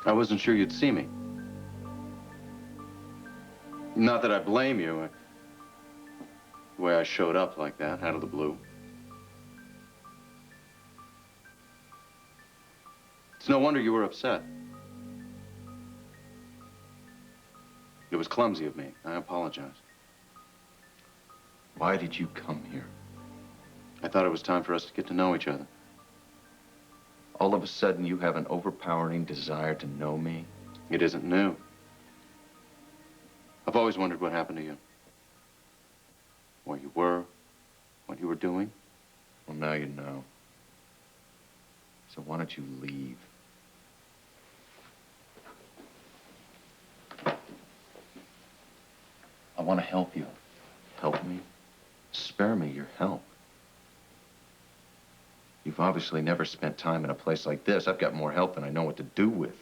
I wasn't sure you'd see me. Not that I blame you. The way I showed up like that, out of the blue. It's no wonder you were upset. It was clumsy of me. I apologize. Why did you come here? I thought it was time for us to get to know each other. All of a sudden, you have an overpowering desire to know me? It isn't new. I've always wondered what happened to you. Where you were, what you were doing. Well, now you know. So why don't you leave? I want to help you. Help me? Spare me your help. You've obviously never spent time in a place like this. I've got more help than I know what to do with.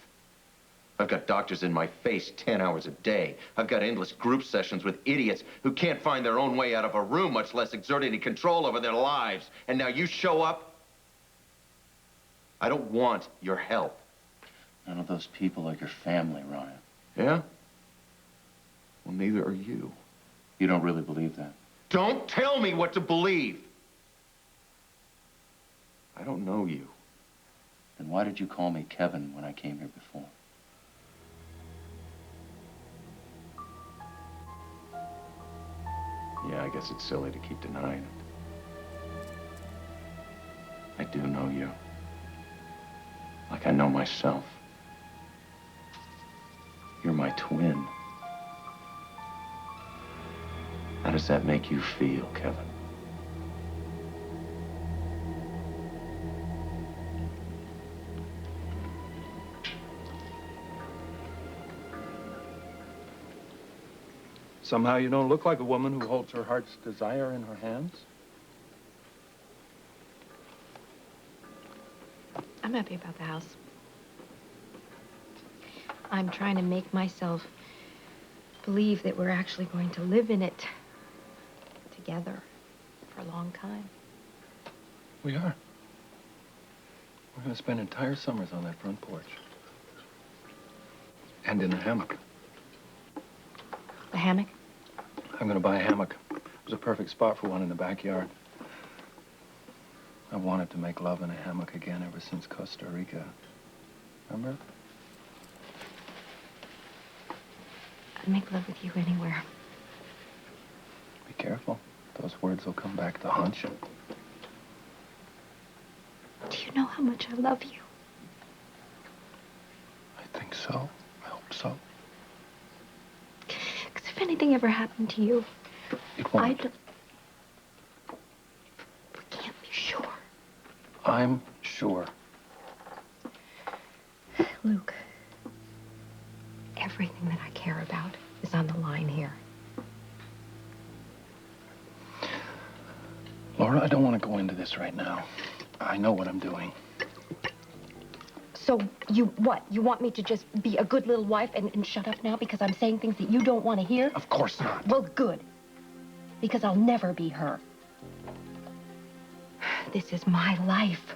I've got doctors in my face 10 hours a day. I've got endless group sessions with idiots who can't find their own way out of a room, much less exert any control over their lives. And now you show up? I don't want your help. None of those people are your family, Ryan. Yeah? Well, neither are you. You don't really believe that? Don't tell me what to believe! I don't know you. Then why did you call me Kevin when I came here before? Yeah, I guess it's silly to keep denying it. I do know you. Like I know myself. You're my twin. How does that make you feel, Kevin? Somehow you don't look like a woman who holds her heart's desire in her hands. I'm happy about the house. I'm trying to make myself believe that we're actually going to live in it together for a long time. We are. We're going to spend entire summers on that front porch. And in a hammock. The hammock? I'm going to buy a hammock. There's a perfect spot for one in the backyard. I wanted to make love in a hammock again ever since Costa Rica. Remember? I'd make love with you anywhere. Be careful. Those words will come back to haunt you. Do you know how much I love you? I think so. I hope so. Because if anything ever happened to you, It won't. We can't be sure. I'm sure. Luke, everything that I care about is on the line here. Laura, I don't want to go into this right now. I know what I'm doing. So, what? You want me to just be a good little wife and shut up now because I'm saying things that you don't want to hear? Of course not. Well, good. Because I'll never be her. This is my life.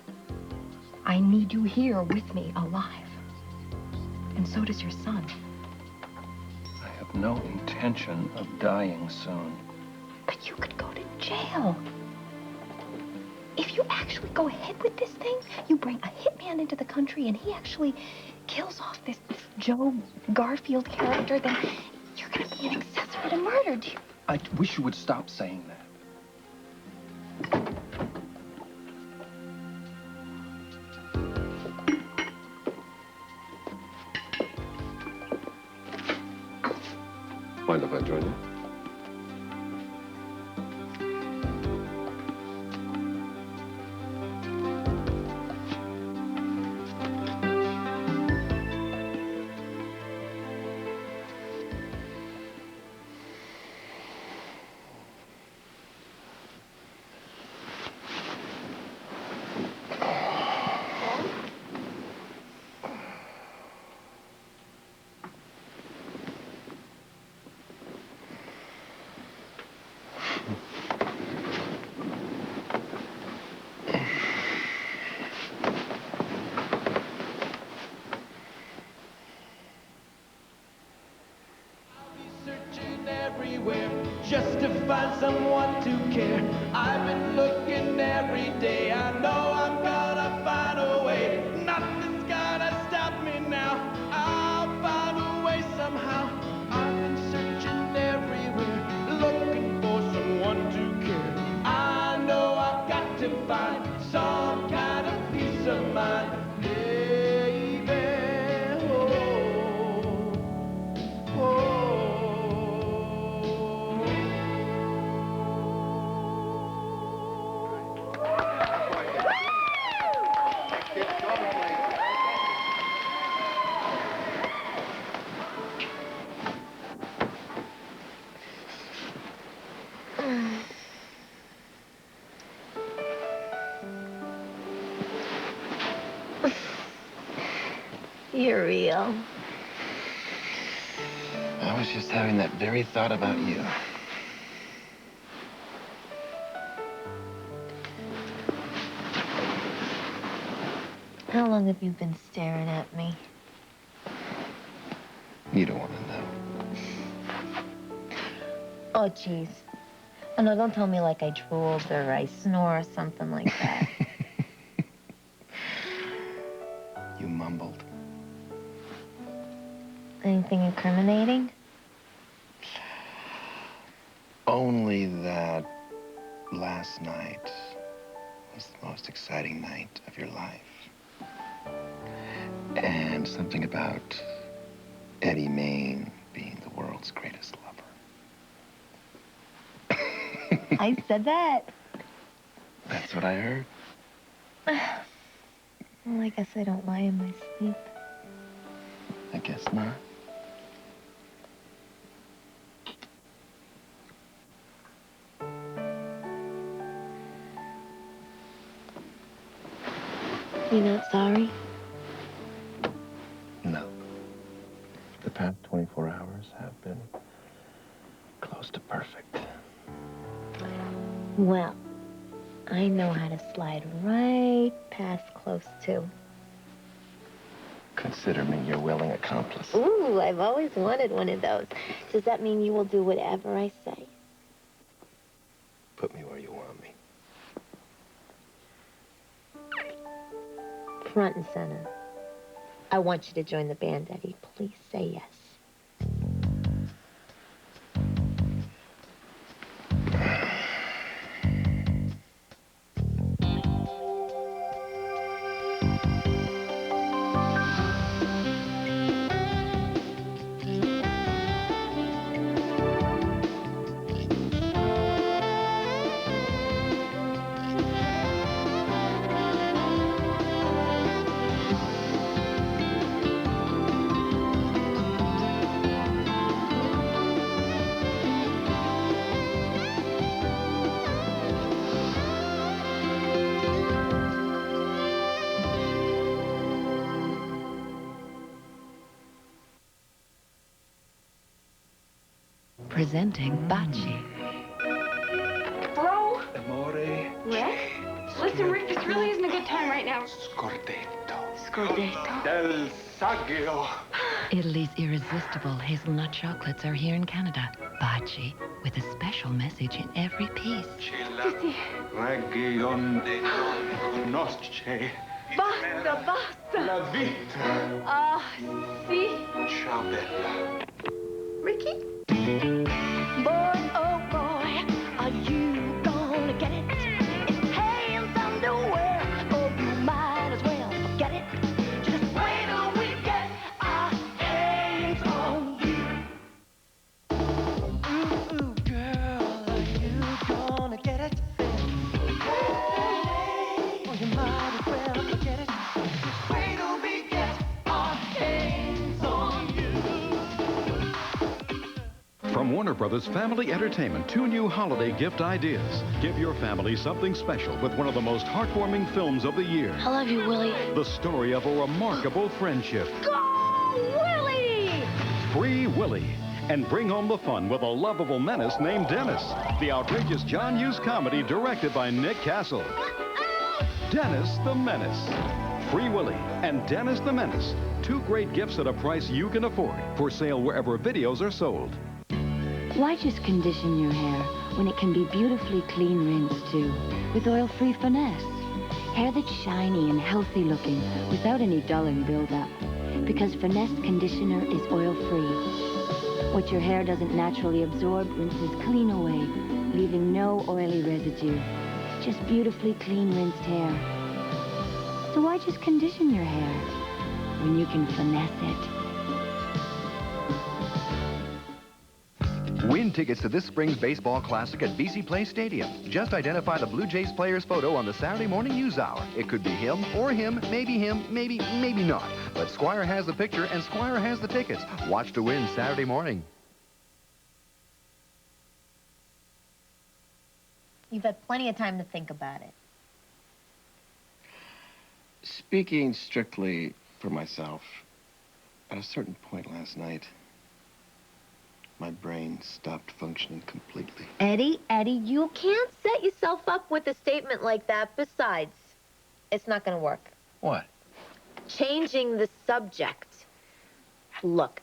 I need you here with me, alive. And so does your son. I have no intention of dying soon. But you could go to jail. If you actually go ahead with this thing, you bring a hitman into the country and he actually kills off this Joe Garfield character, then you're going to be an accessory to murder. I wish you would stop saying that. Mind if I join you? find someone to care. I've been looking every day. I know I'm gonna find a way. Nothing's gonna stop me now. I'll find a way somehow. I've been searching everywhere, looking for someone to care. I know I've got to find some kind of peace of mind, baby. Oh, oh. You're real. I was just having that very thought about you. How long have you been staring at me? You don't want to know. Oh, jeez. Oh, no, don't tell me like I drooled or I snore or something like that. You mumbled. Anything incriminating? Only that last night was the most exciting night of your life. And something about Eddie Main being the world's greatest lover. I said that. That's what I heard. Well, I guess I don't lie in my sleep. I guess not. You not sorry? No. The past 24 hours have been close to perfect. Well, I know how to slide right past close to. Consider me your willing accomplice. Ooh, I've always wanted one of those. Does that mean you will do whatever I say? Put me where you want me. Front and center. I want you to join the band, Eddie. Please say yes. Presenting Baci. Bro! Amore. Rick? Listen, Rick, this really isn't a good time right now. Scordetto. Del Saggio. Italy's irresistible hazelnut chocolates are here in Canada. Baci, with a special message in every piece. Regione conosce Basta, basta! la vita. Ah, sì. Ciao, bella. Ricky? Boy, oh boy, are you gonna get it? It's hands underwear, oh, you might as well forget it. Just wait till we get our hands on you. Ooh, girl, are you gonna get it? Oh, you might as well forget it. Just wait till we get our hands on you. From Warner Brothers Family Entertainment, 2 new holiday gift ideas. Give your family something special with one of the most heartwarming films of the year. I love you, Willie. The story of a remarkable friendship. Go, Willie! Free Willy. And bring home the fun with a lovable menace named Dennis. The outrageous John Hughes comedy directed by Nick Castle. Dennis the Menace. Free Willy and Dennis the Menace. 2 great gifts at a price you can afford. For sale wherever videos are sold. Why just condition your hair? when it can be beautifully clean rinsed too, with oil-free finesse. Hair that's shiny and healthy looking without any dulling buildup. Because Finesse Conditioner is oil-free. What your hair doesn't naturally absorb rinses clean away, leaving no oily residue. Just beautifully clean rinsed hair. So why just condition your hair when you can finesse it? Win tickets to this spring's baseball classic at BC Place Stadium. Just identify the Blue Jays player's photo on the Saturday morning news hour. It could be him, maybe not. But Squire has the picture and Squire has the tickets. Watch to win Saturday morning. You've had plenty of time to think about it. Speaking strictly for myself, at a certain point last night, my brain stopped functioning completely. Eddie, you can't set yourself up with a statement like that. Besides, it's not going to work. What? Changing the subject. Look,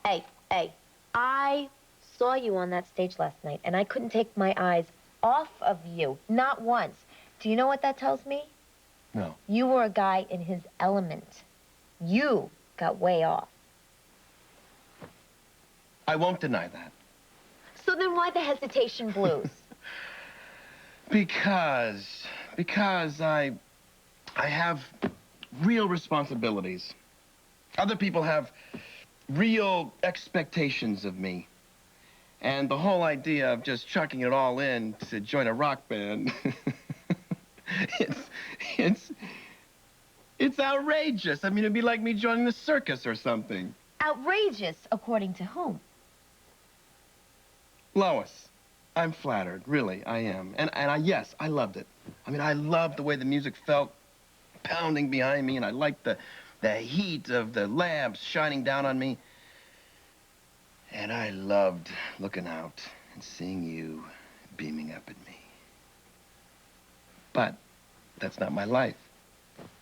I saw you on that stage last night, and I couldn't take my eyes off of you, not once. Do you know what that tells me? No. You were a guy in his element. You got way off. I won't deny that. So then why the hesitation blues? Because I have real responsibilities. Other people have real expectations of me. And the whole idea of just chucking it all in to join a rock band, it's outrageous. I mean, it'd be like me joining the circus or something. Outrageous, according to whom? Lois, I'm flattered, really, I am. And yes, I loved it. I mean, I loved the way the music felt pounding behind me, and I liked the heat of the lamps shining down on me. And I loved looking out and seeing you beaming up at me. But that's not my life.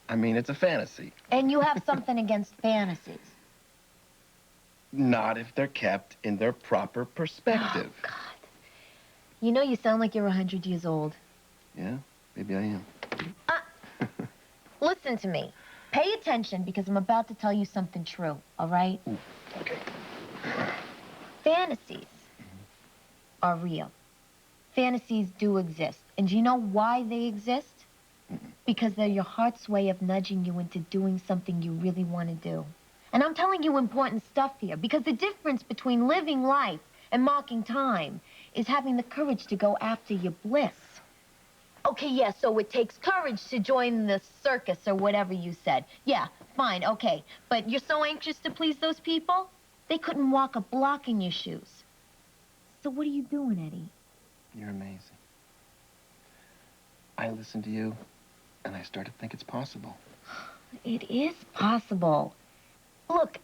I mean, it's a fantasy. And you have something against fantasies. Not if they're kept in their proper perspective. Oh, God. You know you sound like you're 100 years old. Yeah, maybe I am. Listen to me. Pay attention, because I'm about to tell you something true, all right? Ooh, okay. Fantasies are real. Fantasies do exist. And do you know why they exist? Because they're your heart's way of nudging you into doing something you really want to do. And I'm telling you important stuff here, because the difference between living life and marking time is having the courage to go after your bliss. Okay, yeah, so it takes courage to join the circus or whatever you said. Yeah, fine, okay. But you're so anxious to please those people, they couldn't walk a block in your shoes. So what are you doing, Eddie? You're amazing. I listen to you, and I start to think it's possible. It is possible. Look,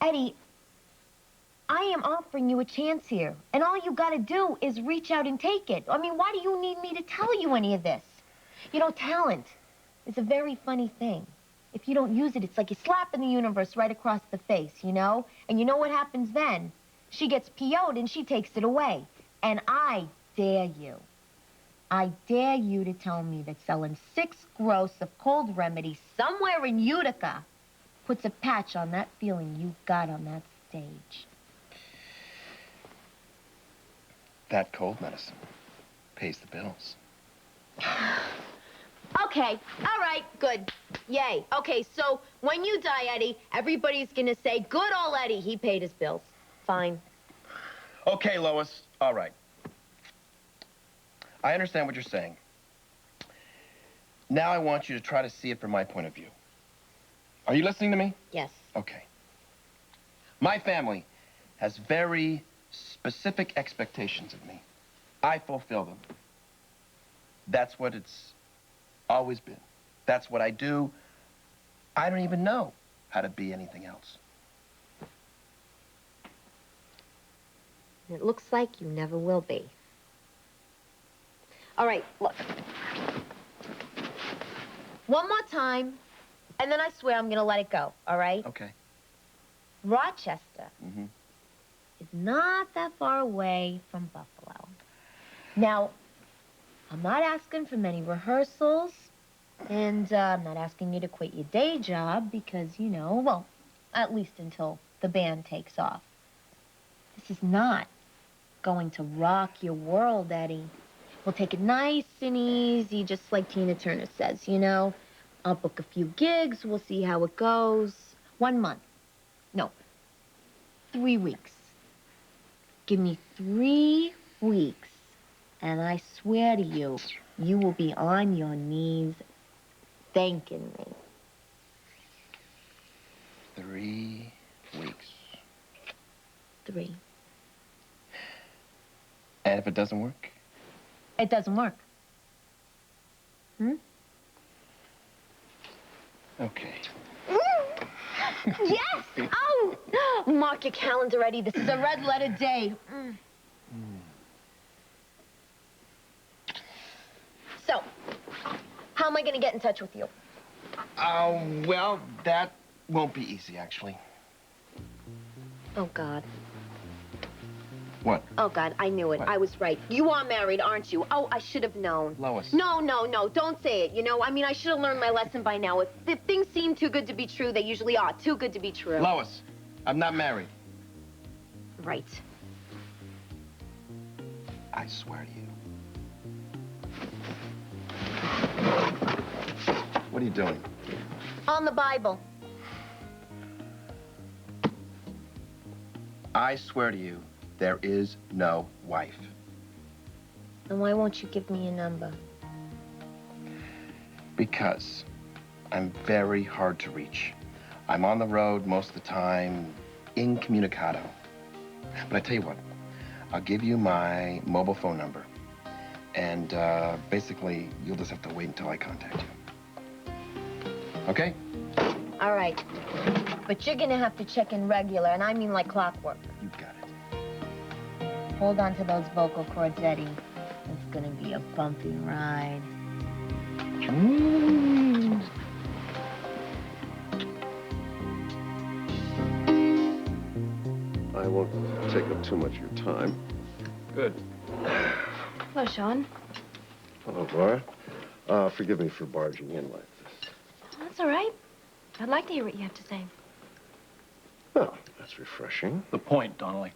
Eddie, I am offering you a chance here, and all you gotta do is reach out and take it. I mean, why do you need me to tell you any of this? You know, talent is a very funny thing. If you don't use it, it's like you're slapping the universe right across the face, you know? And you know what happens then? She gets PO'd and she takes it away. And I dare you. I dare you to tell me that selling 6 gross of cold remedy somewhere in Utica puts a patch on that feeling you got on that stage. That cold medicine pays the bills. Okay, all right, good. Yay. Okay, so when you die, Eddie, everybody's gonna say, good old Eddie, he paid his bills. Fine. Okay, Lois, all right. I understand what you're saying. Now I want you to try to see it from my point of view. Are you listening to me? Yes. Okay. My family has very specific expectations of me. I fulfill them. That's what it's always been. That's what I do. I don't even know how to be anything else. It looks like you never will be. All right, look. One more time, and then I swear I'm gonna let it go, all right? Okay. Rochester is not that far away from Buffalo. Now, I'm not asking for many rehearsals, and I'm not asking you to quit your day job because, you know, well, at least until the band takes off. This is not going to rock your world, Eddie. We'll take it nice and easy, just like Tina Turner says, you know? I'll book a few gigs, we'll see how it goes. 1 month. No, 3 weeks. Give me 3 weeks, and I swear to you, you will be on your knees thanking me. 3 weeks. 3. And if it doesn't work? It doesn't work. Hmm? Okay. Yes! Oh! Mark your calendar, Eddie. This is a red letter day. So, how am I going to get in touch with you? Well, that won't be easy, actually. Oh, God. What? Oh, God, I knew it. What? I was right. You are married, aren't you? Oh, I should have known. Lois. No, don't say it, you know? I mean, I should have learned my lesson by now. If things seem too good to be true, they usually are too good to be true. Lois, I'm not married. Right. I swear to you. What are you doing? On the Bible. I swear to you, there is no wife. Then why won't you give me a number? Because I'm very hard to reach. I'm on the road most of the time, incommunicado. But I tell you what, I'll give you my mobile phone number. And basically, you'll just have to wait until I contact you. Okay? All right. But you're gonna have to check in regular, and I mean like clockwork. You got it. Hold on to those vocal cords, Eddie. It's gonna be a bumpy ride. I won't take up too much of your time. Good. Hello, Sean. Hello, Laura. Forgive me for barging in like this. That's all right. I'd like to hear what you have to say. Oh, that's refreshing. The point, Donnelly.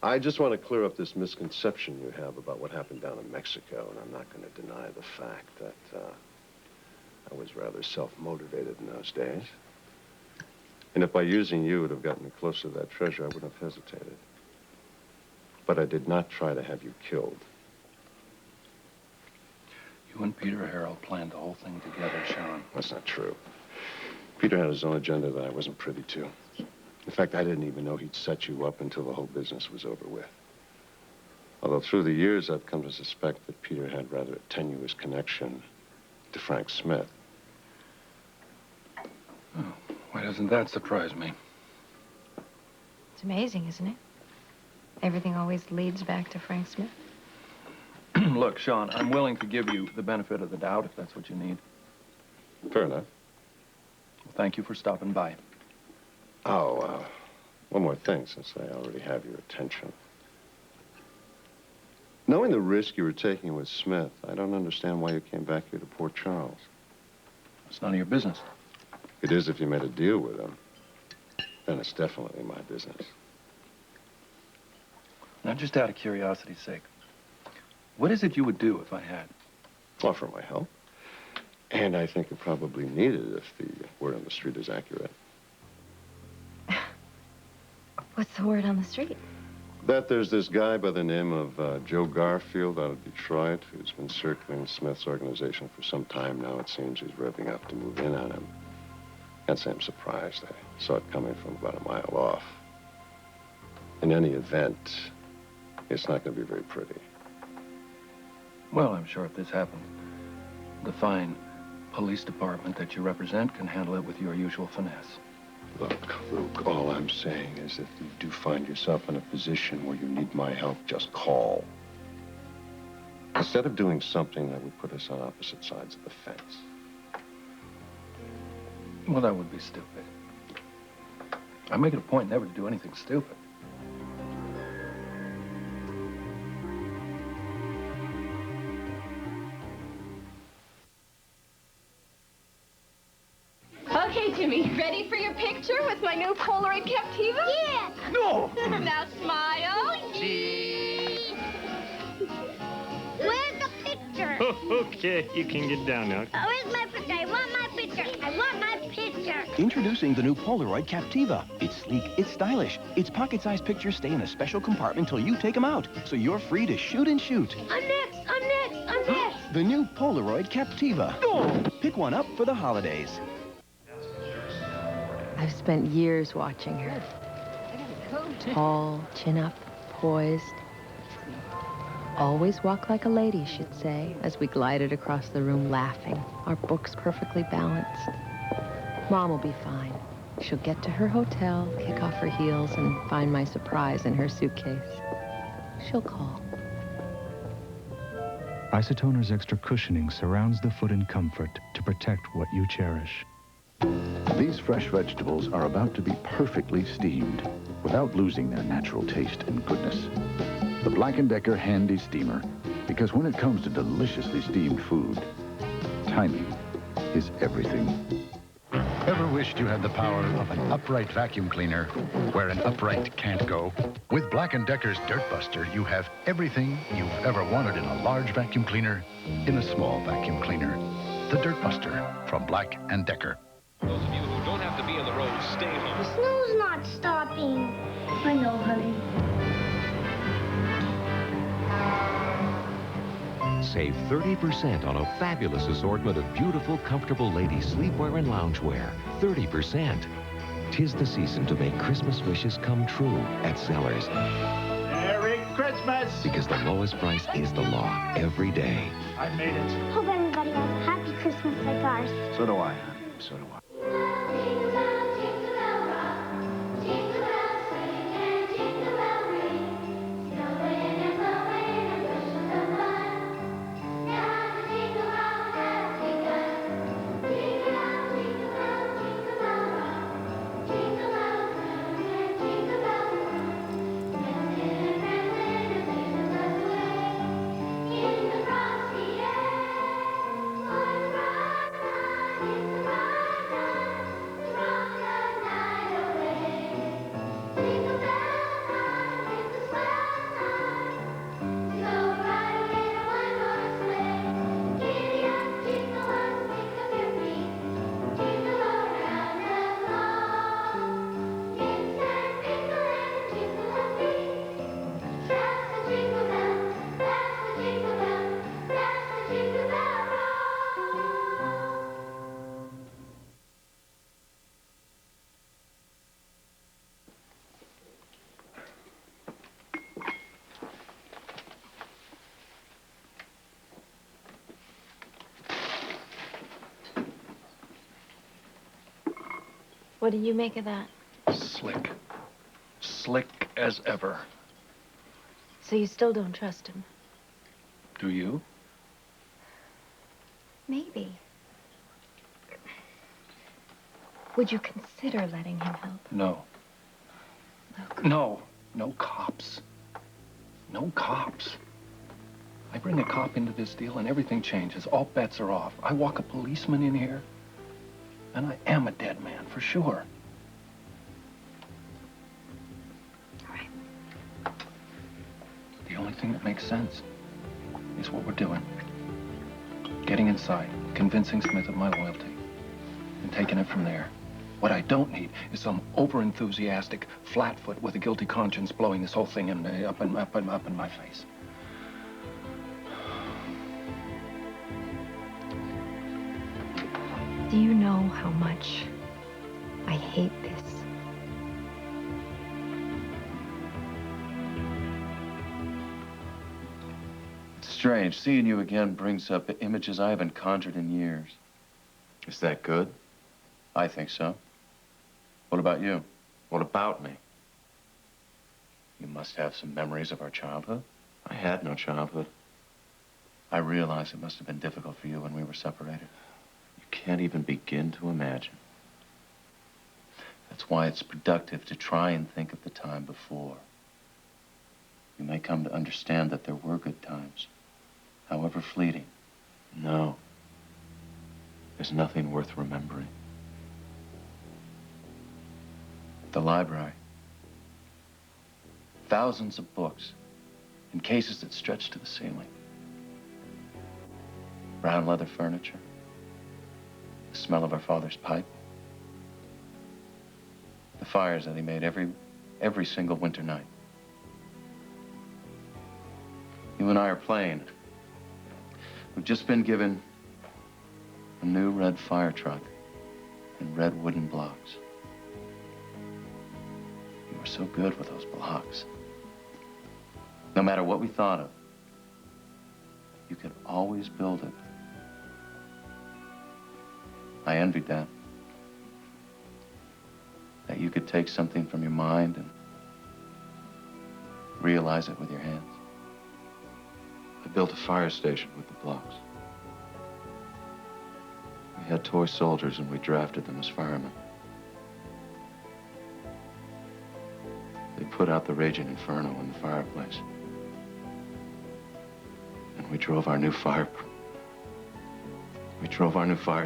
I just want to clear up this misconception you have about what happened down in Mexico, and I'm not going to deny the fact that I was rather self-motivated in those days. And if by using you would have gotten me closer to that treasure, I wouldn't have hesitated. But I did not try to have you killed. You and Peter Harold planned the whole thing together, Sean. That's not true. Peter had his own agenda that I wasn't privy to. In fact, I didn't even know he'd set you up until the whole business was over with. Although through the years, I've come to suspect that Peter had rather a tenuous connection to Frank Smith. Oh, why doesn't that surprise me? It's amazing, isn't it? Everything always leads back to Frank Smith. Look, Sean, I'm willing to give you the benefit of the doubt if that's what you need. Fair enough. Well, thank you for stopping by. Oh, one more thing, since I already have your attention. Knowing the risk you were taking with Smith, I don't understand why you came back here to Port Charles. It's none of your business. It is if you made a deal with him. Then it's definitely my business. Now, just out of curiosity's sake, what is it you would do if I had? Offer my help. And I think you probably need it if the word on the street is accurate. What's the word on the street? That there's this guy by the name of Joe Garfield out of Detroit who's been circling Smith's organization for some time now. It seems he's revving up to move in on him. Can't say I'm surprised. I saw it coming from about a mile off. In any event, it's not going to be very pretty. Well, I'm sure if this happened, the fine police department that you represent can handle it with your usual finesse. Look, Luke, all I'm saying is if you do find yourself in a position where you need my help, just call. Instead of doing something that would put us on opposite sides of the fence. Well, that would be stupid. I make it a point never to do anything stupid. Okay, Jimmy, ready for your picture with my new Polaroid Captiva? Yeah. No. Now smile. Cheese. Where's the picture? Oh, okay, you can get down now. Where's my picture? I want my picture. I want my picture. Introducing the new Polaroid Captiva. It's sleek, it's stylish. Its pocket-sized pictures stay in a special compartment till you take them out, so you're free to shoot and shoot. I'm next. I'm next. I'm next. The new Polaroid Captiva. Oh! Pick one up for the holidays. I've spent years watching her. Tall, chin up, poised. Always walk like a lady, she'd say, as we glided across the room laughing, our books perfectly balanced. Mom will be fine. She'll get to her hotel, kick off her heels, and find my surprise in her suitcase. She'll call. Isotoner's extra cushioning surrounds the foot in comfort to protect what you cherish. These fresh vegetables are about to be perfectly steamed without losing their natural taste and goodness. The Black & Decker Handy Steamer, because when it comes to deliciously steamed food, timing is everything. Ever wished you had the power of an upright vacuum cleaner where an upright can't go? With Black & Decker's Dirt Buster, you have everything you've ever wanted in a large vacuum cleaner in a small vacuum cleaner. The Dirt Buster from Black & Decker. Those of you who don't have to be on the road, stay home. The snow's not stopping. I know, honey. Save 30% on a fabulous assortment of beautiful, comfortable ladies' sleepwear and loungewear. 30%. 'Tis the season to make Christmas wishes come true at Zellers. Merry Christmas! Because the lowest price is the law every day. I made it. Hope everybody has a happy Christmas like ours. So do I, honey. So do I. What do you make of that? Slick. Slick as ever. So you still don't trust him? Do you? Maybe. Would you consider letting him help? No. No. No cops. No cops. I bring a cop into this deal and everything changes. All bets are off. I walk a policeman in here, and I am a dead man, for sure. All right. The only thing that makes sense is what we're doing. Getting inside, convincing Smith of my loyalty, and taking it from there. What I don't need is some over-enthusiastic flatfoot with a guilty conscience blowing this whole thing up in my face. Do you know how much I hate this? It's strange. Seeing you again brings up images I haven't conjured in years. Is that good? I think so. What about you? What about me? You must have some memories of our childhood. I had no childhood. I realize it must have been difficult for you when we were separated. You can't even begin to imagine. That's why it's productive to try and think of the time before. You may come to understand that there were good times, however fleeting. No. There's nothing worth remembering. The library. Thousands of books in cases that stretched to the ceiling. Brown leather furniture. The smell of our father's pipe. The fires that he made every single winter night. You and I are playing. We've just been given a new red fire truck and red wooden blocks. You were so good with those blocks. No matter what we thought of, you could always build it. I envied that. That you could take something from your mind and realize it with your hands. I built a fire station with the blocks. We had toy soldiers and we drafted them as firemen. They put out the raging inferno in the fireplace. And we drove our new fire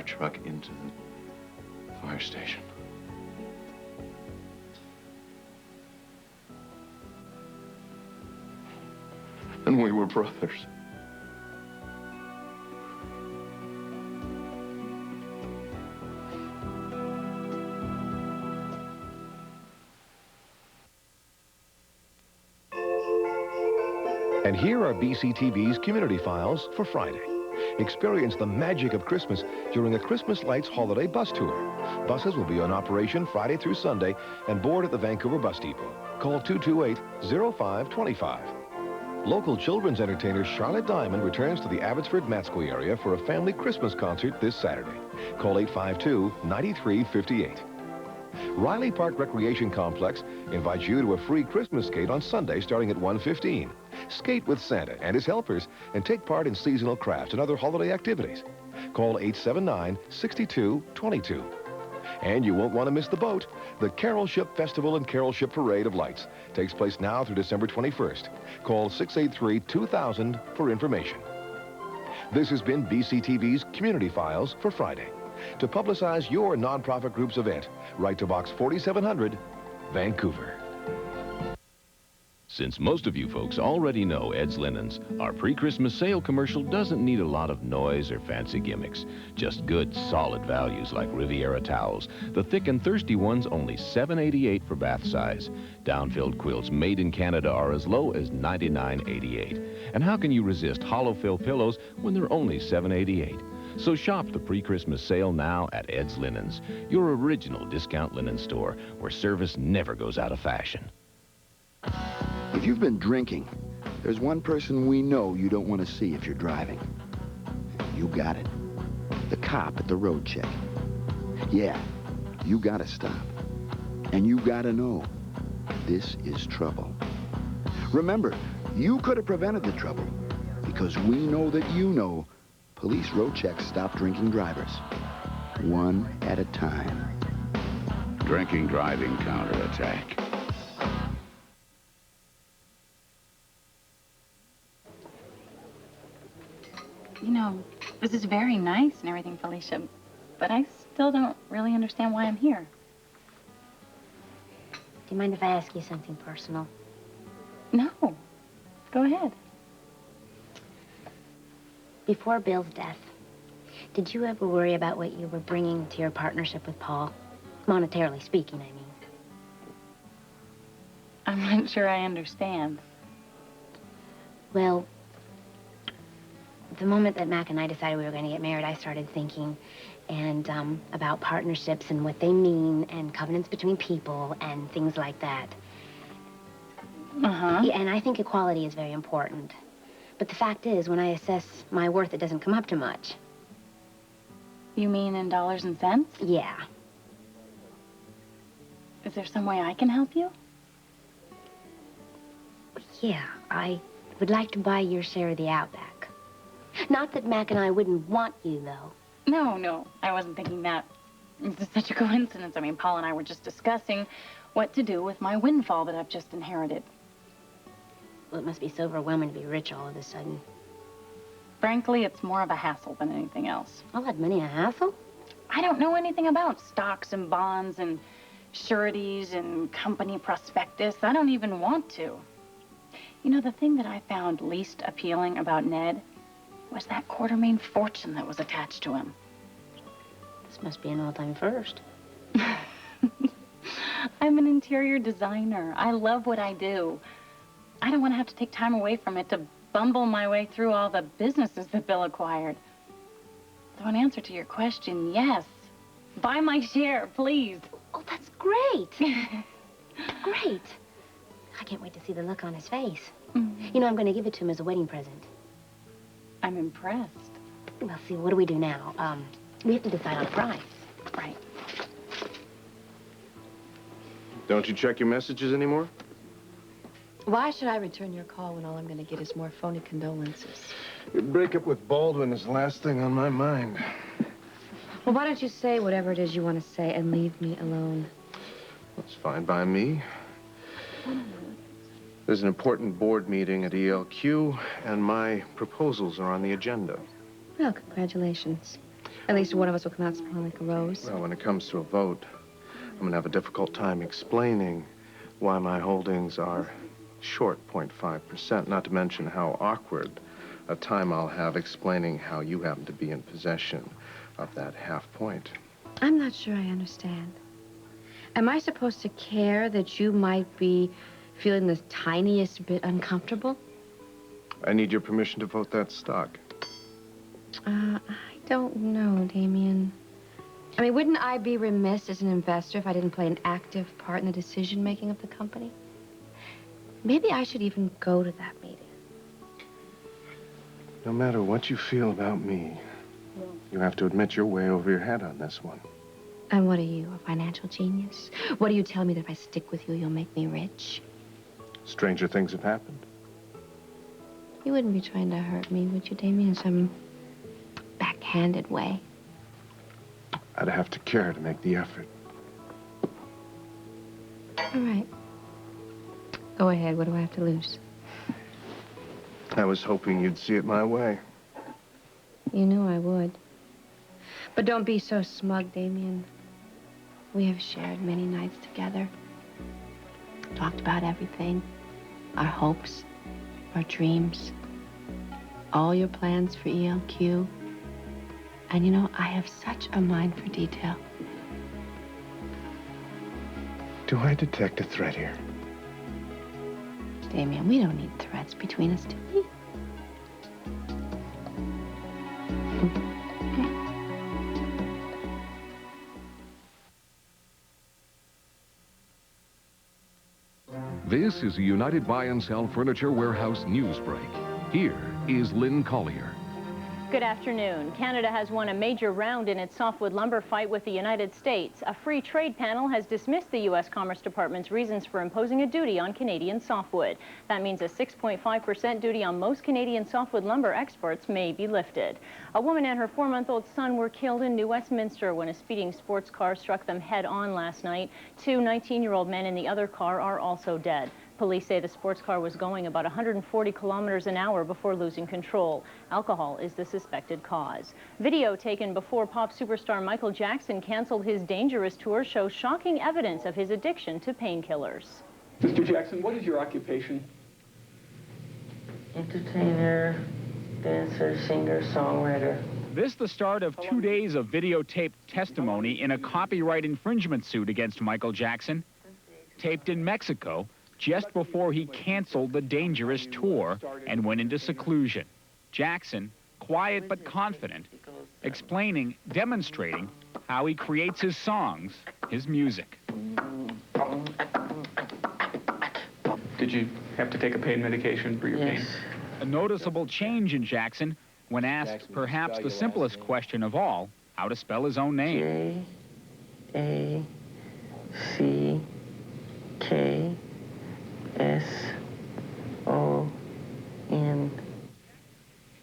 truck into the fire station. And we were brothers. And here are BCTV's Community Files for Friday. Experience the magic of Christmas during a Christmas Lights holiday bus tour. Buses will be on operation Friday through Sunday and board at the Vancouver Bus Depot. Call 228-0525. Local children's entertainer Charlotte Diamond returns to the Abbotsford-Matsqui area for a family Christmas concert this Saturday. Call 852-9358. Riley Park Recreation Complex invites you to a free Christmas skate on Sunday starting at 1:15. Skate with Santa and his helpers and take part in seasonal crafts and other holiday activities. Call 879-6222. And you won't want to miss the boat. The Carol Ship Festival and Carol Ship Parade of Lights takes place now through December 21st. Call 683-2000 for information. This has been BCTV's Community Files for Friday. To publicize your nonprofit group's event, write to Box 4700, Vancouver. Since most of you folks already know Ed's Linens, our pre-Christmas sale commercial doesn't need a lot of noise or fancy gimmicks. Just good, solid values like Riviera towels. The thick and thirsty ones only $7.88 for bath size. Down-filled quilts made in Canada are as low as $99.88. And how can you resist hollow fill pillows when they're only $7.88? So shop the pre-Christmas sale now at Ed's Linens, your original discount linen store where service never goes out of fashion. If you've been drinking, there's one person we know you don't want to see if you're driving. You got it. The cop at the road check. Yeah, you gotta stop. And you gotta know, this is trouble. Remember, you could have prevented the trouble because we know that you know police road checks stop drinking drivers. One at a time. Drinking driving counterattack. You know, this is very nice and everything, Felicia, but I still don't really understand why I'm here. Do you mind if I ask you something personal? No. Go ahead. Before Bill's death, did you ever worry about what you were bringing to your partnership with Paul? Monetarily speaking, I mean. I'm not sure I understand. Well, the moment that Mac and I decided we were going to get married, I started thinking about partnerships and what they mean and covenants between people and things like that. Uh-huh. Yeah, and I think equality is very important. But the fact is, when I assess my worth, it doesn't come up to much. You mean in dollars and cents? Yeah. Is there some way I can help you? Yeah, I would like to buy your share of the Outback. Not that Mac and I wouldn't want you, though. No, I wasn't thinking that. It's just such a coincidence. I mean, Paul and I were just discussing what to do with my windfall that I've just inherited. Well, it must be so overwhelming to be rich all of a sudden. Frankly, it's more of a hassle than anything else. All that money a hassle? I don't know anything about stocks and bonds and sureties and company prospectus. I don't even want to. You know, the thing that I found least appealing about Ned was that $250,000 fortune that was attached to him. This must be an all-time first. I'm an interior designer. I love what I do. I don't want to have to take time away from it to bumble my way through all the businesses that Bill acquired. So in answer to your question, yes. Buy my share, please. Oh, that's great. Great. I can't wait to see the look on his face. You know, I'm going to give it to him as a wedding present. I'm impressed. Well, see, what do we do now? We have to decide on a price. Right. Don't you check your messages anymore? Why should I return your call when all I'm going to get is more phony condolences? Your breakup with Baldwin is the last thing on my mind. Well, why don't you say whatever it is you want to say and leave me alone? That's fine by me. There's an important board meeting at ELQ, and my proposals are on the agenda. Well, congratulations. At least one of us will come out smelling like a rose. Well, when it comes to a vote, I'm going to have a difficult time explaining why my holdings are short 0.5%, not to mention how awkward a time I'll have explaining how you happen to be in possession of that half point. I'm not sure I understand. Am I supposed to care that you might be feeling the tiniest bit uncomfortable? I need your permission to vote that stock. I don't know, Damien. I mean, wouldn't I be remiss as an investor if I didn't play an active part in the decision-making of the company? Maybe I should even go to that meeting. No matter what you feel about me, you have to admit you're way over your head on this one. And what are you, a financial genius? What do you tell me that if I stick with you, you'll make me rich? Stranger things have happened. You wouldn't be trying to hurt me, would you, Damien, in some backhanded way? I'd have to care to make the effort. All right. Go ahead. What do I have to lose? I was hoping you'd see it my way. You knew I would. But don't be so smug, Damien. We have shared many nights together. Talked about everything. Our hopes, our dreams, all your plans for ELQ. And you know, I have such a mind for detail. Do I detect a threat here? Damien, we don't need threats between us, do we? This is a United Buy and Sell Furniture Warehouse news break. Here is Lynn Collier. Good afternoon. Canada has won a major round in its softwood lumber fight with the United States. A free trade panel has dismissed the U.S. Commerce Department's reasons for imposing a duty on Canadian softwood. That means a 6.5% duty on most Canadian softwood lumber exports may be lifted. A woman and her 4-month-old son were killed in New Westminster when a speeding sports car struck them head-on last night. 2 19-year-old men in the other car are also dead. Police say the sports car was going about 140 kilometers an hour before losing control. Alcohol is the suspected cause. Video taken before pop superstar Michael Jackson canceled his Dangerous tour shows shocking evidence of his addiction to painkillers. Mr. Jackson, what is your occupation? Entertainer, dancer, singer, songwriter. This the start of 2 days of videotaped testimony in a copyright infringement suit against Michael Jackson, taped in Mexico, just before he canceled the Dangerous tour and went into seclusion. Jackson, quiet but confident, explaining, demonstrating how he creates his songs, his music. Did you have to take a pain medication for your pain? A noticeable change in Jackson when asked perhaps the simplest question of all, how to spell his own name. J-A-C-K-S-O-N.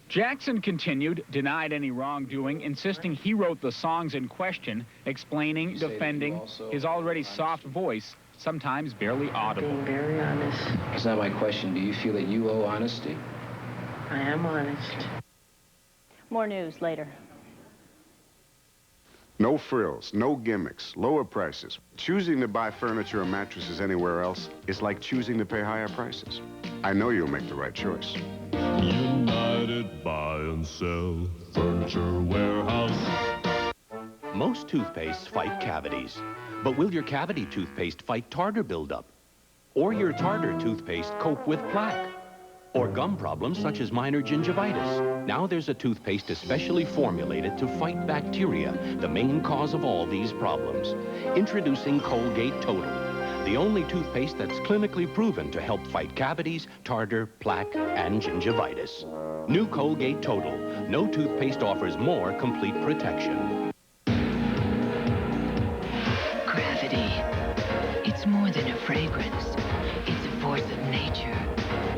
Jackson continued, denied any wrongdoing, insisting he wrote the songs in question, explaining, defending his already soft voice, sometimes barely audible. Being very honest. That's not my question. Do you feel that you owe honesty? I am honest. More news later. No frills, no gimmicks, lower prices. Choosing to buy furniture or mattresses anywhere else is like choosing to pay higher prices. I know you'll make the right choice. United Buy and Sell Furniture Warehouse. Most toothpastes fight cavities. But will your cavity toothpaste fight tartar buildup? Or your tartar toothpaste cope with plaque? Or gum problems such as minor gingivitis? Now there's a toothpaste especially formulated to fight bacteria, the main cause of all these problems. Introducing Colgate Total, the only toothpaste that's clinically proven to help fight cavities, tartar, plaque, and gingivitis. New Colgate Total. No toothpaste offers more complete protection. Gravity. It's more than a fragrance. It's a force of nature.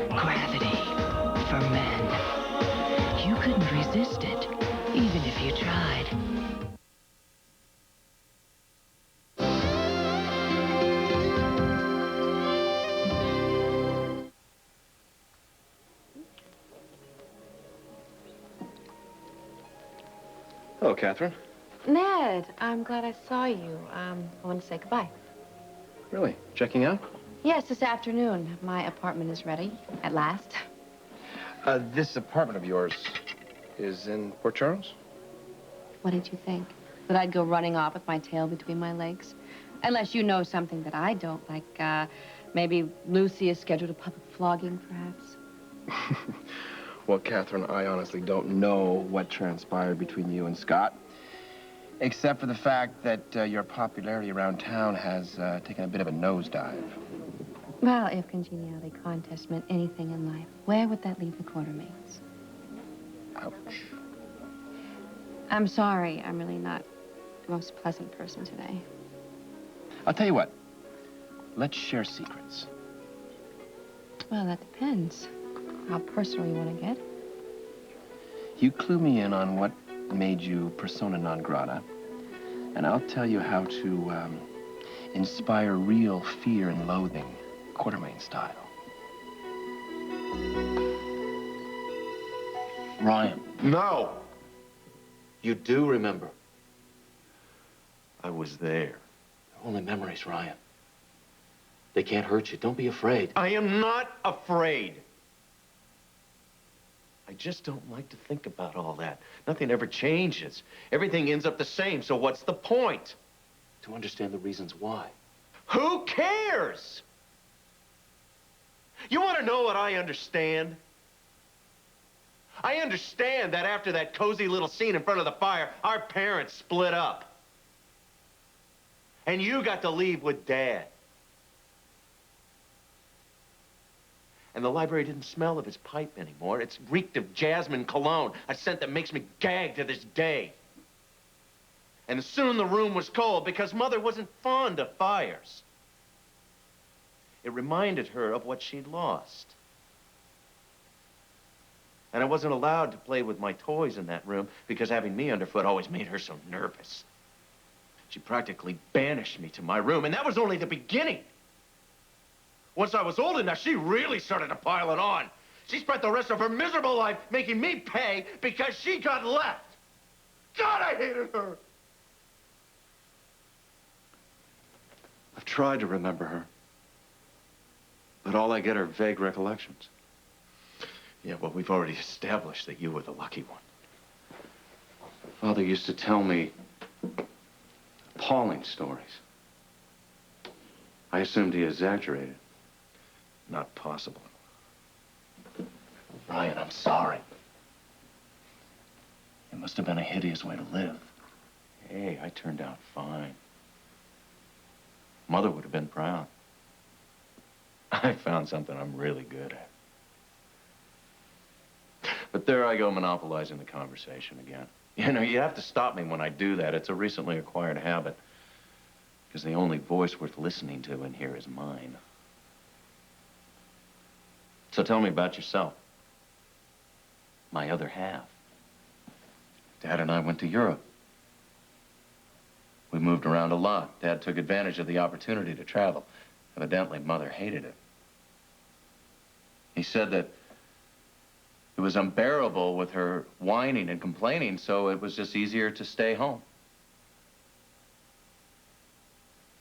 Gravity. For men. You couldn't resist it, even if you tried. Hello, Catherine. Ned, I'm glad I saw you. I want to say goodbye. Really? Checking out? Yes, this afternoon. My apartment is ready, at last. This apartment of yours is in Port Charles? What did you think? That I'd go running off with my tail between my legs? Unless you know something that I don't, like, maybe Lucy has scheduled a public flogging, perhaps? Well, Catherine, I honestly don't know what transpired between you and Scott. Except for the fact that your popularity around town has taken a bit of a nosedive. Well, if congeniality contest meant anything in life, where would that leave the quartermates? Ouch. I'm sorry. I'm really not the most pleasant person today. I'll tell you what. Let's share secrets. Well, that depends. How personal you want to get. You clue me in on what made you persona non grata, and I'll tell you how to inspire real fear and loathing, Quartermain style. Ryan. No! You do remember. I was there. They're only memories, Ryan. They can't hurt you. Don't be afraid. I am not afraid. I just don't like to think about all that. Nothing ever changes. Everything ends up the same, so what's the point? To understand the reasons why. Who cares? You want to know what I understand? I understand that after that cozy little scene in front of the fire, our parents split up. And you got to leave with Dad. And the library didn't smell of his pipe anymore. It reeked of jasmine cologne, a scent that makes me gag to this day. And soon the room was cold because Mother wasn't fond of fires. It reminded her of what she'd lost. And I wasn't allowed to play with my toys in that room because having me underfoot always made her so nervous. She practically banished me to my room, and that was only the beginning. Once I was old enough, she really started to pile it on. She spent the rest of her miserable life making me pay because she got left. God, I hated her. I've tried to remember her. But all I get are vague recollections. Yeah, well, we've already established that you were the lucky one. Father used to tell me appalling stories. I assumed he exaggerated. Not possible. Ryan, I'm sorry. It must have been a hideous way to live. Hey, I turned out fine. Mother would have been proud. I found something I'm really good at. But there I go monopolizing the conversation again. You know, you have to stop me when I do that. It's a recently acquired habit. Because the only voice worth listening to in here is mine. So tell me about yourself. My other half. Dad and I went to Europe. We moved around a lot. Dad took advantage of the opportunity to travel. Evidently, Mother hated it. He said that it was unbearable with her whining and complaining, so it was just easier to stay home.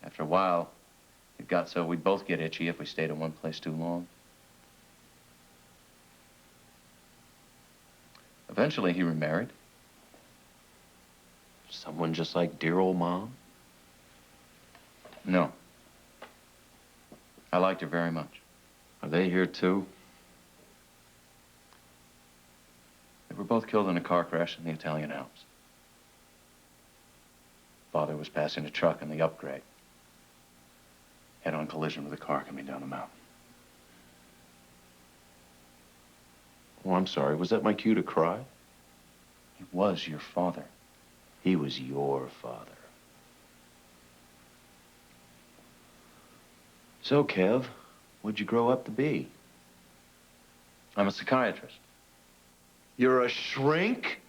After a while, it got so we'd both get itchy if we stayed in one place too long. Eventually, he remarried. Someone just like dear old Mom? No. I liked her very much. Are they here, too? They were both killed in a car crash in the Italian Alps. Father was passing a truck in the upgrade. Head-on collision with a car coming down the mountain. Oh, I'm sorry. Was that my cue to cry? He was your father. He was your father. So, Kev, what'd you grow up to be? I'm a psychiatrist. You're a shrink?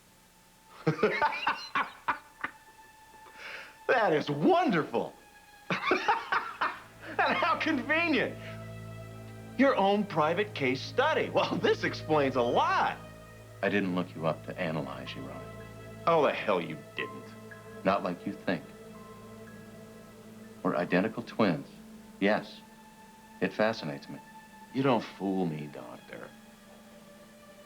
That is wonderful. And how convenient. Your own private case study. Well, this explains a lot. I didn't look you up to analyze you, Ron. Oh, the hell you didn't. Not like you think. We're identical twins. Yes. It fascinates me. You don't fool me, Doctor.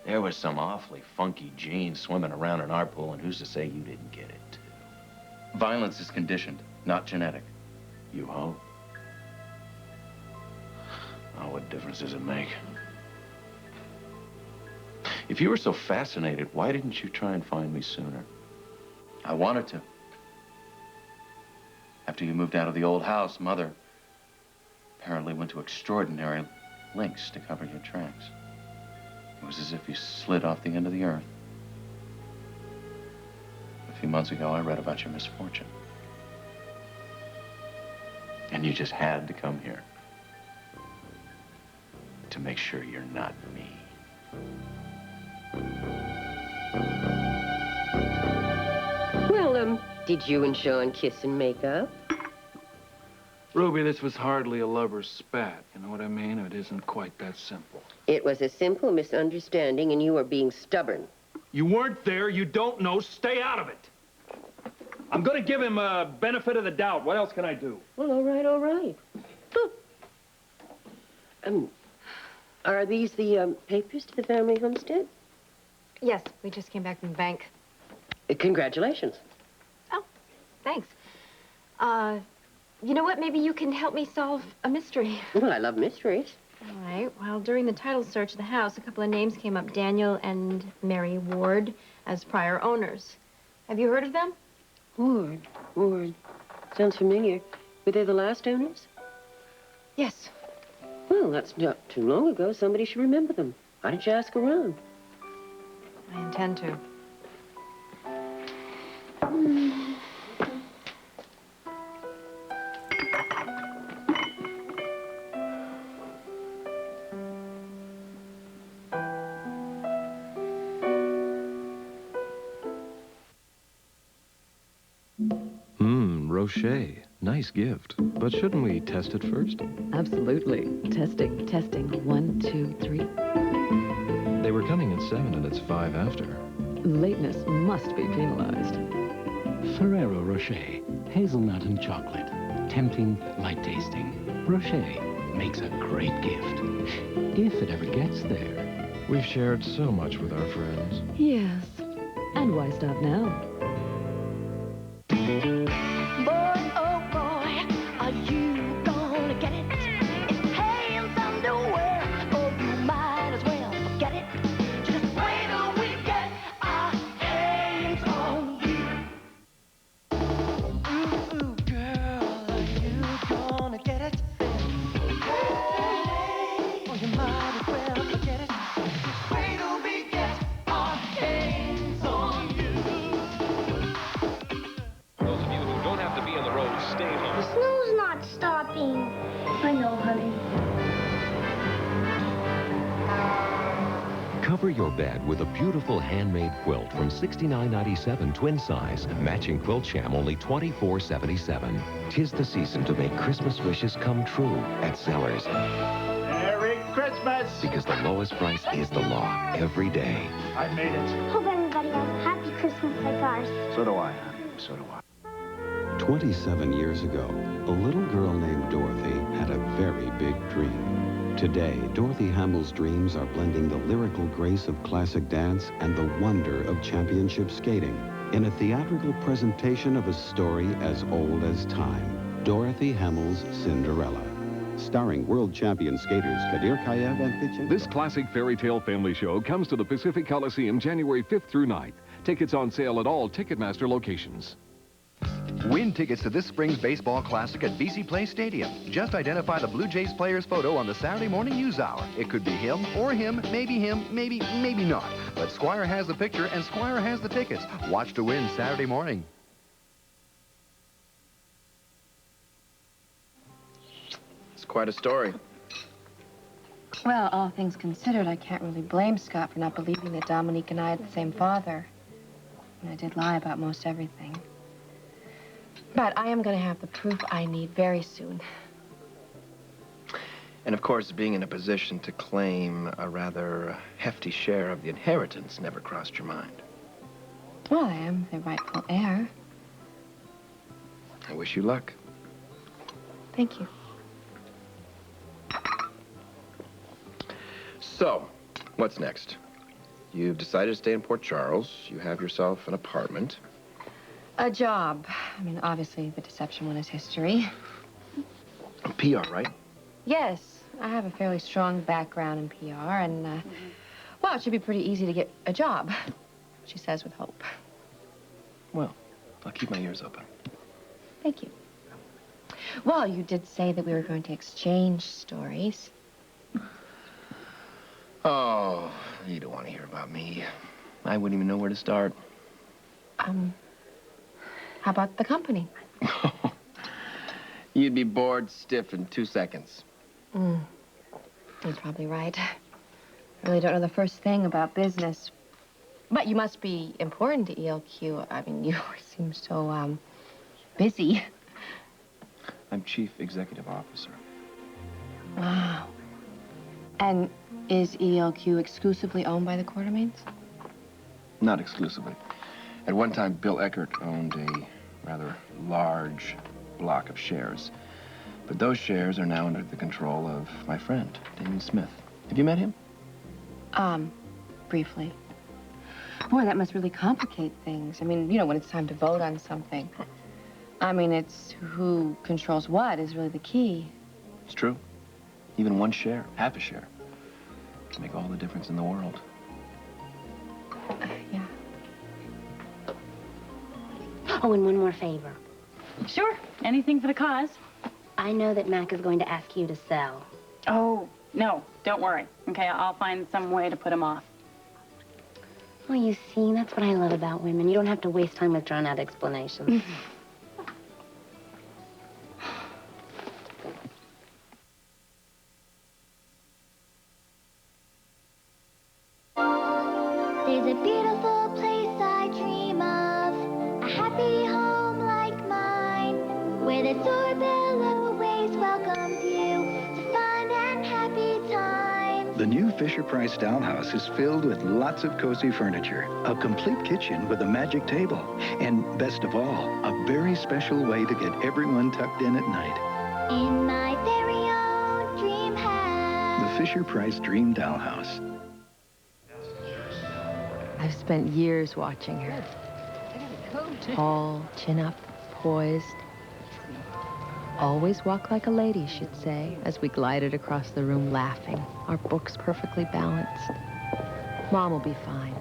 There was some awfully funky genes swimming around in our pool, and who's to say you didn't get it, too? Violence is conditioned, not genetic. You hope? Oh, what difference does it make? If you were so fascinated, why didn't you try and find me sooner? I wanted to. After you moved out of the old house, Mother apparently went to extraordinary lengths to cover your tracks. It was as if you slid off the end of the earth. A few months ago, I read about your misfortune. And you just had to come here to make sure you're not me. Well, did you and Sean kiss and make up? Ruby, this was hardly a lover's spat. You know what I mean? It isn't quite that simple. It was a simple misunderstanding, and you were being stubborn. You weren't there. You don't know. Stay out of it. I'm going to give him a benefit of the doubt. What else can I do? Well, all right, all right. Are these the papers to the family homestead? Yes, we just came back from the bank. Congratulations. Oh, thanks. You know what? Maybe you can help me solve a mystery. Well, I love mysteries. All right. Well, during the title search of the house, a couple of names came up, Daniel and Mary Ward, as prior owners. Have you heard of them? Ward. Sounds familiar. Were they the last owners? Yes. Well, that's not too long ago. Somebody should remember them. Why didn't you ask around? I intend to. Rocher. Nice gift. But shouldn't we test it first? Absolutely. Testing. 1, 2, 3. They were coming at 7 and it's 5 after. Lateness must be penalized. Ferrero Rocher. Hazelnut and chocolate. Tempting, light tasting. Rocher makes a great gift. If it ever gets there. We've shared so much with our friends. Yes. And why stop now? Cover your bed with a beautiful handmade quilt from $69.97 twin size. Matching quilt sham only $24.77. 'Tis the season to make Christmas wishes come true at Zellers. Merry Christmas! Because the lowest price is the law every day. I made it. Hope everybody has a happy Christmas like ours. So do I, honey. So do I. 27 years ago, a little girl named Dorothy had a very big dream. Today, Dorothy Hamill's dreams are blending the lyrical grace of classic dance and the wonder of championship skating in a theatrical presentation of a story as old as time, Dorothy Hamill's Cinderella. Starring world champion skaters Kadir Kayev and Vicente. This classic fairy tale family show comes to the Pacific Coliseum January 5th through 9th. Tickets on sale at all Ticketmaster locations. Win tickets to this spring's baseball classic at BC Place Stadium. Just identify the Blue Jays player's photo on the Saturday morning news hour. It could be him, maybe not. But Squire has the picture and Squire has the tickets. Watch to win Saturday morning. It's quite a story. Well, all things considered, I can't really blame Scott for not believing that Dominique and I had the same father. And I did lie about most everything. But I am going to have the proof I need very soon. And of course, being in a position to claim a rather hefty share of the inheritance never crossed your mind. Well, I am the rightful heir. I wish you luck. Thank you. So, what's next? You've decided to stay in Port Charles. You have yourself an apartment. A job. I mean, obviously, the deception one is history. PR, right? Yes, I have a fairly strong background in PR, and, well, it should be pretty easy to get a job, she says with hope. Well, I'll keep my ears open. Thank you. Well, you did say that we were going to exchange stories. Oh, you don't want to hear about me. I wouldn't even know where to start. How about the company? You'd be bored stiff in 2 seconds. You're probably right. I really don't know the first thing about business. But you must be important to ELQ. I mean, you seem so, busy. I'm Chief Executive Officer. Wow. And is ELQ exclusively owned by the Quartermains? Not exclusively. At one time, Bill Eckert owned a rather large block of shares. But those shares are now under the control of my friend, Damon Smith. Have you met him? Briefly. Boy, that must really complicate things. I mean, you know, when it's time to vote on something. I mean, it's who controls what is really the key. It's true. Even one share, half a share, can make all the difference in the world. Yeah. Oh, and one more favor. Sure. Anything for the cause. I know that Mac is going to ask you to sell. Oh, no. Don't worry. Okay, I'll find some way to put him off. Well, you see, that's what I love about women. You don't have to waste time with drawn-out explanations. There's a beautiful place I dream of, a happy home like mine, where the doorbell always welcomes you to fun and happy times. The new Fisher-Price Dollhouse is filled with lots of cozy furniture, a complete kitchen with a magic table, and best of all, a very special way to get everyone tucked in at night. In my very own dream house. The Fisher-Price Dream Dollhouse. I've spent years watching her. Tall, chin up, poised. Always walk like a lady, she'd say, as we glided across the room laughing, our books perfectly balanced. Mom will be fine.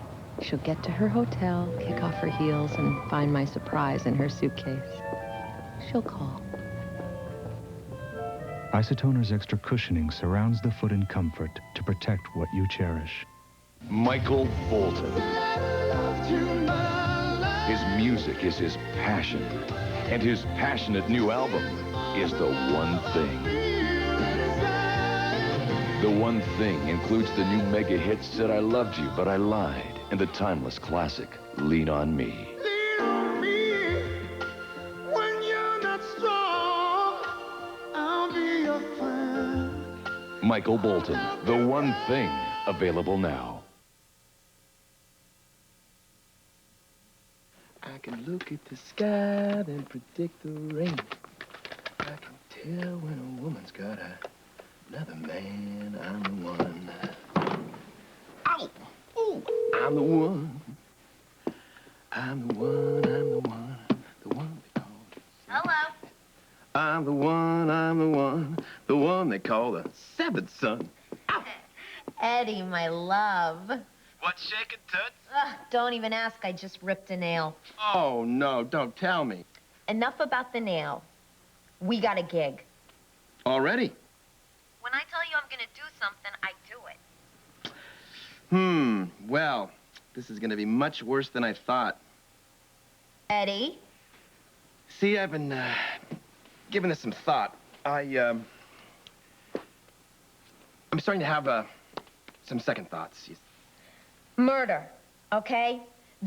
She'll get to her hotel, kick off her heels, and find my surprise in her suitcase. She'll call. Isotoner's extra cushioning surrounds the foot in comfort to protect what you cherish. Michael Bolton. His music is his passion, and his passionate new album is The One Thing. The One Thing includes the new mega hit Said I Loved You, But I Lied, and the timeless classic Lean on Me. Michael Bolton, The One Thing, available now. I can look Look at the sky, then predict the rain. I can tell when a woman's got another man. I'm the one. Ow! Ooh! I'm the one. I'm the one, I'm the one. The one they call. Hello. I'm the one. The one they call the seventh son. Eddie, my love. What's shaking, Toots? Don't even ask. I just ripped a nail. Oh, no, don't tell me. Enough about the nail. We got a gig. Already? When I tell you I'm gonna do something, I do it. Well, this is gonna be much worse than I thought. Eddie? See, I've been, giving this some thought. I'm starting to have, some second thoughts. Murder, okay?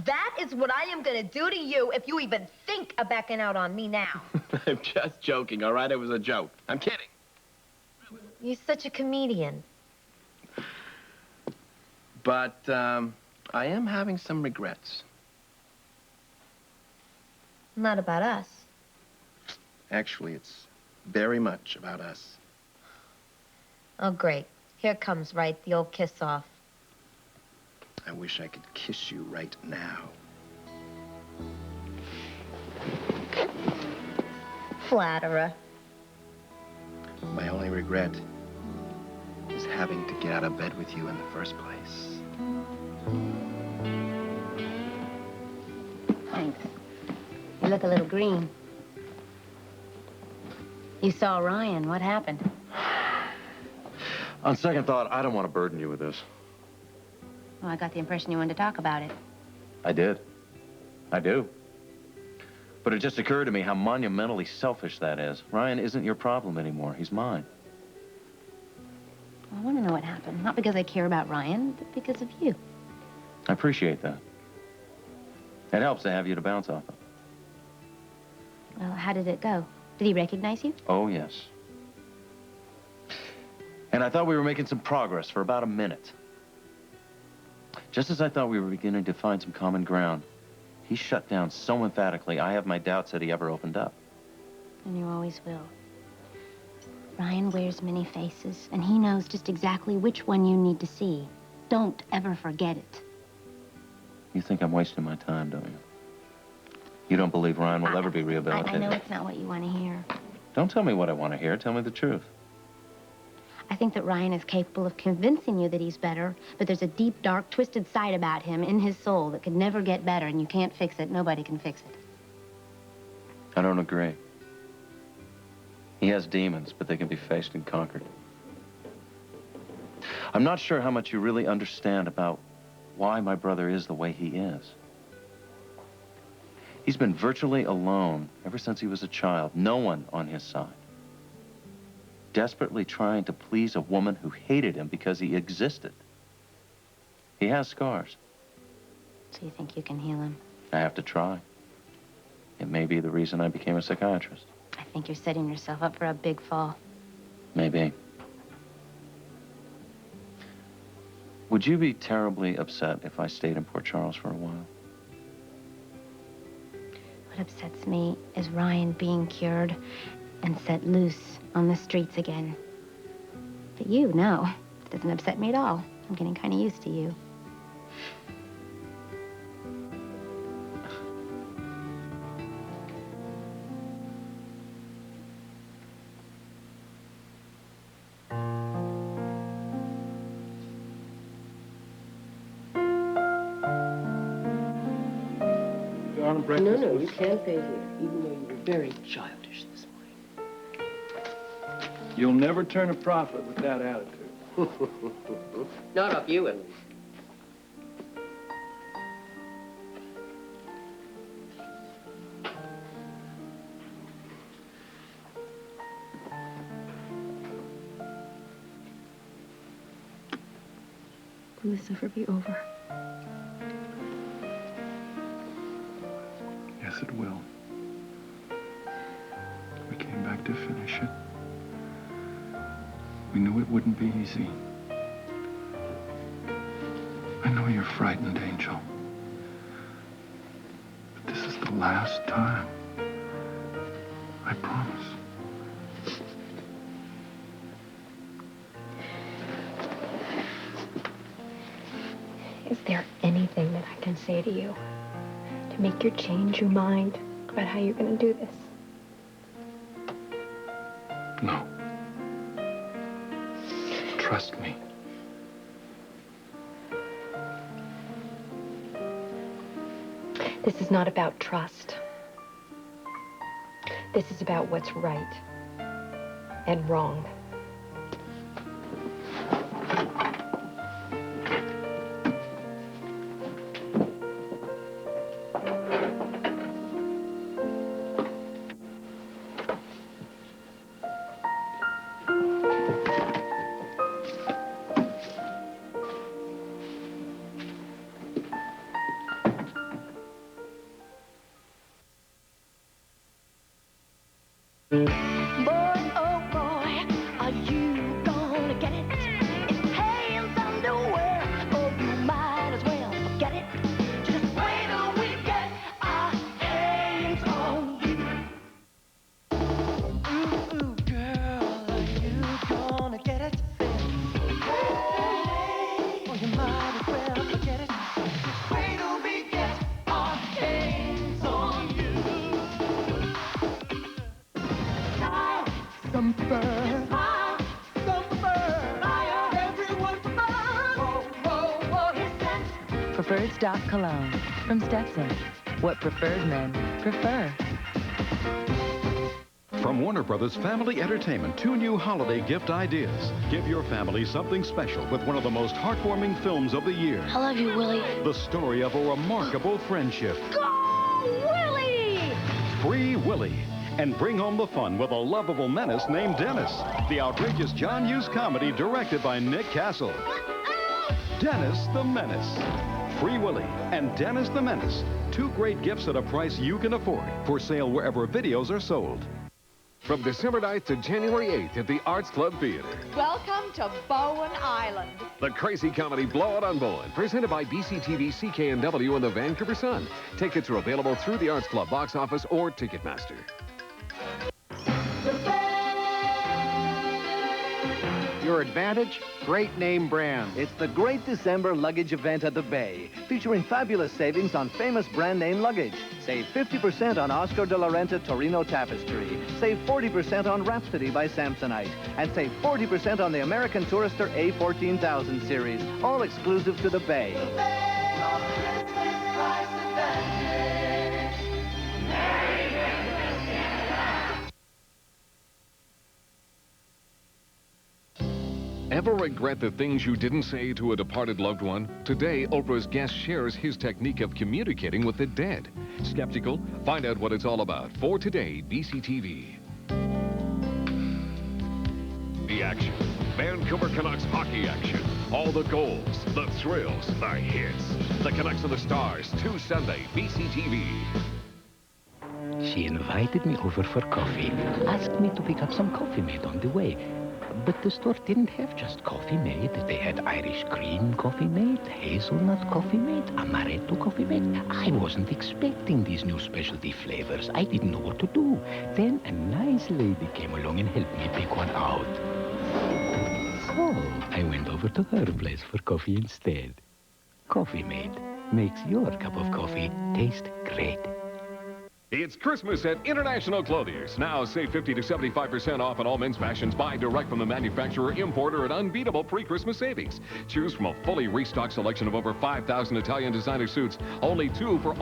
That is what I am gonna do to you if you even think of backing out on me now. I'm just joking, all right? It was a joke. I'm kidding. You're such a comedian. But, I am having some regrets. Not about us. Actually, it's very much about us. Oh, great. Here it comes, right? The old kiss-off. I wish I could kiss you right now. Flatterer. My only regret is having to get out of bed with you in the first place. Thanks. You look a little green. You saw Ryan. What happened? On second thought, I don't want to burden you with this. Well, I got the impression you wanted to talk about it. I did. I do. But it just occurred to me how monumentally selfish that is. Ryan isn't your problem anymore. He's mine. I want to know what happened. Not because I care about Ryan, but because of you. I appreciate that. It helps to have you to bounce off of. Well, how did it go? Did he recognize you? Oh, yes. And I thought we were making some progress for about a minute. Just as I thought we were beginning to find some common ground, he shut down so emphatically, I have my doubts that he ever opened up. And you always will. Ryan wears many faces, and he knows just exactly which one you need to see. Don't ever forget it. You think I'm wasting my time, don't you? You don't believe Ryan will ever be rehabilitated? I know it's not what you want to hear. Don't tell me what I want to hear. Tell me the truth. I think that Ryan is capable of convincing you that he's better, but there's a deep, dark, twisted side about him in his soul that could never get better, and you can't fix it. Nobody can fix it. I don't agree. He has demons, but they can be faced and conquered. I'm not sure how much you really understand about why my brother is the way he is. He's been virtually alone ever since he was a child. No one on his side. Desperately trying to please a woman who hated him because he existed. He has scars. So you think you can heal him? I have to try. It may be the reason I became a psychiatrist. I think you're setting yourself up for a big fall. Maybe. Would you be terribly upset if I stayed in Port Charles for a while? What upsets me is Ryan being cured and set loose on the streets again. But you, no. It doesn't upset me at all. I'm getting kind of used to you. No, you can't pay here, even though you were very childish this morning. You'll never turn a profit with that attitude. Not off you, at least. Will this ever be over? Yes, it will. We came back to finish it. We knew it wouldn't be easy. I know you're frightened, Angel. But this is the last time. I promise. Is there anything that I can say to you to make you change your mind about how you're going to do this? No. Trust me. This is not about trust. This is about what's right and wrong. Boy, oh boy, are you gonna get it? It's hands underwear, oh, you might as well forget it. Just wait till we get our hands on you. Ooh, ooh, girl, are you gonna get it? Oh, you might as well forget it. Just wait till we get our hands on you. Some fur. Some fur. Everyone for fur. Whoa, whoa, whoa, his scent. Preferred stock cologne from Stetson. What preferred men prefer. From Warner Brothers Family Entertainment, 2 new holiday gift ideas. Give your family something special with one of the most heartwarming films of the year. I love you, Willie. The story of a remarkable friendship. Go, Willie! Free Willy. And bring home the fun with a lovable menace named Dennis. The outrageous John Hughes comedy directed by Nick Castle. Dennis the Menace. Free Willy and Dennis the Menace. 2 great gifts at a price you can afford. For sale wherever videos are sold. From December 9th to January 8th at the Arts Club Theater. Welcome to Bowen Island. The crazy comedy Blow It on Bowen, presented by BCTV CKNW and the Vancouver Sun. Tickets are available through the Arts Club box office or Ticketmaster. Your advantage? Great name brand. It's the Great December Luggage Event at the Bay, featuring fabulous savings on famous brand name luggage. Save 50% on Oscar de la Renta Torino Tapestry. Save 40% on Rhapsody by Samsonite. And save 40% on the American Tourister A14000 series, all exclusive to the Bay. Ever regret the things you didn't say to a departed loved one? Today, Oprah's guest shares his technique of communicating with the dead. Skeptical? Find out what it's all about for today, BCTV. The action. Vancouver Canucks hockey action. All the goals, the thrills, the hits. The Canucks and the Stars, 2 Sunday, BCTV. She invited me over for coffee. Asked me to pick up some Coffee Mate on the way. But the store didn't have just Coffee Mate. They had Irish cream Coffee Mate, hazelnut Coffee Mate, amaretto Coffee Mate. I wasn't expecting these new specialty flavors. I didn't know what to do. Then a nice lady came along and helped me pick one out. So I went over to her place for coffee instead. Coffee Mate makes your cup of coffee taste great. It's Christmas at International Clothiers. Now save 50 to 75% off on all men's fashions. Buy direct from the manufacturer, importer, at unbeatable pre-Christmas savings. Choose from a fully restocked selection of over 5,000 Italian designer suits. Only 2 for